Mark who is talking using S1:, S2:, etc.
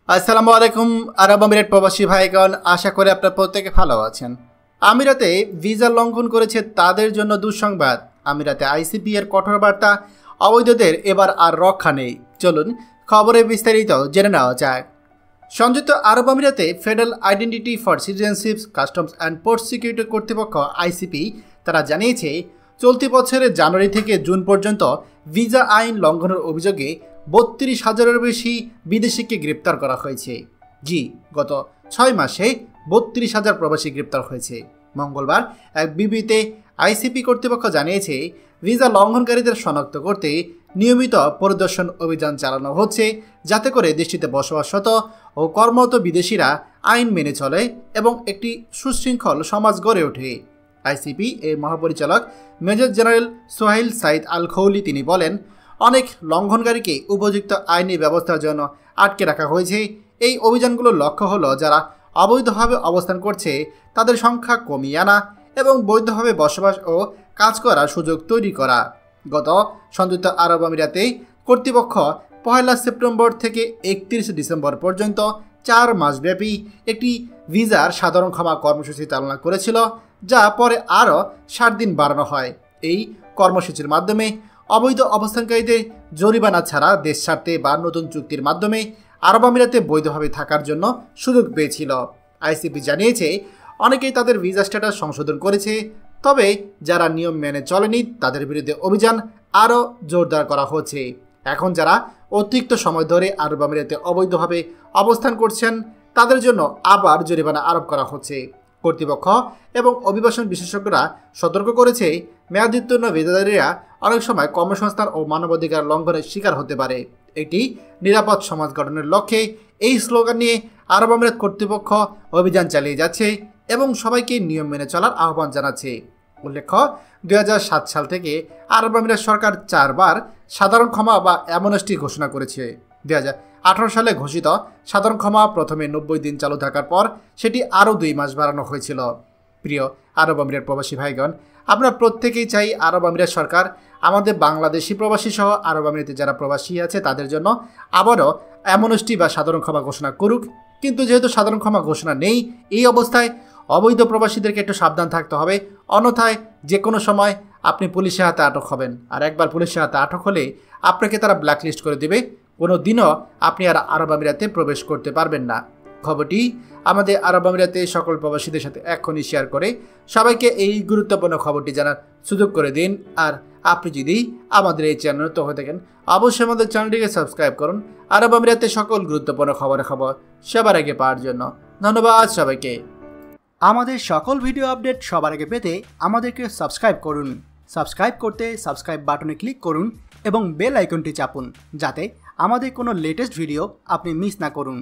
S1: আসসালামু আলাইকুম আরব আমিরাত প্রবাসী ভাইগণ, আশা করি আপনারা প্রত্যেকে ভালো আছেন। আমিরাতে ভিসা লঙ্ঘন করেছে তাদের জন্য দুঃসংবাদ। আমিরাতে আইসিপি এর কঠোর বার্তা, অবৈধদের এবার আর রক্ষা নেই। চলুন খবরে বিস্তারিত জেনে নেওয়া যাক। সংযুক্ত আরব আমিরাতে federal identity for citizenship customs and port security কর্তৃপক্ষ আইসিপি তারা জানিয়েছে, চলতি বছরের জানুয়ারি থেকে জুন পর্যন্ত ভিসা আইন লঙ্ঘনের অভিযোগে ৩২,০০০-এর বেশি বিদেশিকে গ্রেপ্তার করা হয়েছে। গত ৬ মাসে ৩২,০০০ প্রবাসী গ্রেপ্তার হয়েছে। মঙ্গলবার এক বিবৃতিতে আইসিপি কর্তৃপক্ষ জানিয়েছে, ভিসা লঙ্ঘনকারীদের শনাক্ত করতে নিয়মিত পরিদর্শন অভিযান চালানো হচ্ছে, যাতে করে দেশটিতে বসবাসরত ও কর্মরত বিদেশিরা আইন মেনে চলে এবং একটি সুশৃঙ্খল সমাজ গড়ে ওঠে। আইসিপি এর মহাপরিচালক মেজর জেনারেল সোহাইল সাইদ আল খৌলি তিনি বলেন, অনেক লঙ্ঘনকারীকে উপযুক্ত আইনি ব্যবস্থার জন্য আটকে রাখা হয়েছে। এই অভিযানগুলোর লক্ষ্য হলো যারা অবৈধভাবে অবস্থান করছে তাদের সংখ্যা কমিয়ে আনা এবং বৈধভাবে বসবাস ও কাজ করার সুযোগ তৈরি করা। গত সংযুক্ত আরব আমিরাতে কর্তৃপক্ষ ১ সেপ্টেম্বর থেকে ৩১ ডিসেম্বর পর্যন্ত ৪ মাসব্যাপী একটি ভিসার সাধারণ ক্ষমা কর্মসূচি চালনা করেছিল, যা পরে আরও ৬০ দিন বাড়ানো হয়। এই কর্মসূচির মাধ্যমে অবৈধ অবস্থানকারীদের জরিমানা ছাড়া দেশ ছাড়তে বা নতুন চুক্তির মাধ্যমে আরব আমিরাতে বৈধভাবে থাকার জন্য সুযোগ পেয়েছিল। আইসিপি জানিয়েছে, অনেকেই তাদের ভিসা স্ট্যাটাস সংশোধন করেছে, তবে যারা নিয়ম মেনে চলেনি তাদের বিরুদ্ধে অভিযান আরও জোরদার করা হচ্ছে। এখন যারা অতিরিক্ত সময় ধরে আরব আমিরাতে অবৈধভাবে অবস্থান করছেন তাদের জন্য আবার জরিমানা আরোপ করা হচ্ছে। কর্তৃপক্ষ এবং অভিবাসন বিশেষজ্ঞরা সতর্ক করেছে, মেয়াদোত্তীর্ণ ভিসাধারীরা অনেক সময় কর্মসংস্থান ও মানবাধিকার লঙ্ঘনের শিকার হতে পারে। একটি নিরাপদ সমাজ গঠনের লক্ষ্যে এই স্লোগান নিয়ে আরব আমিরাত কর্তৃপক্ষ অভিযান চালিয়ে যাচ্ছে এবং সবাইকে নিয়ম মেনে চলার আহ্বান জানাচ্ছে। উল্লেখ্য, ২০০৭ সাল থেকে আরব আমিরাত সরকার ৪ বার সাধারণ ক্ষমা বা অ্যামনেস্টি ঘোষণা করেছে। ২০১৮ সালে ঘোষিত সাধারণ ক্ষমা প্রথমে ৯০ দিন চালু থাকার পর সেটি আরও ২ মাস বাড়ানো হয়েছিল। প্রিয় আরব আমিরাত প্রবাসী ভাইগণ, আমরা প্রত্যেকেই চাই আরব আমিরাত সরকার আমাদের বাংলাদেশি প্রবাসী সহ আরব আমিরাতে যারা প্রবাসী আছে তাদের জন্য আবারও অ্যামনেস্টি বা সাধারণ ক্ষমা ঘোষণা করুক। কিন্তু যেহেতু সাধারণ ক্ষমা ঘোষণা নেই, এই অবস্থায় অবৈধ প্রবাসীদেরকে একটু সাবধান থাকতে হবে, অন্যথায় যে কোনো সময় আপনি পুলিশের হাতে আটক হবেন। আর একবার পুলিশের হাতে আটক হলে আপনাকে তারা ব্ল্যাকলিস্ট করে দেবে, কোনো দিনও আপনি আর আরব আমিরাতে প্রবেশ করতে পারবেন না। খবরটি আমাদের আরব আমিরাতে সকল প্রবাসীদের সাথে এখনই শেয়ার করে সবাইকে এই গুরুত্বপূর্ণ খবরটি জানার সুযোগ করে দিন। আর আপনি যদি আমাদের এই চ্যানেল নতুন হয়ে থাকেন, অবশ্যই আমাদের চ্যানেলটিকে সাবস্ক্রাইব করুন আরব আমিরাতে সকল গুরুত্বপূর্ণ খবর সবার আগে পাওয়ার জন্য। ধন্যবাদ সবাইকে।
S2: আমাদের সকল ভিডিও আপডেট সবার আগে পেতে আমাদেরকে সাবস্ক্রাইব করুন। সাবস্ক্রাইব করতে সাবস্ক্রাইব বাটনে ক্লিক করুন এবং বেল আইকনটি চাপুন, যাতে আমাদের কোনো লেটেস্ট ভিডিও আপনি মিস না করুন।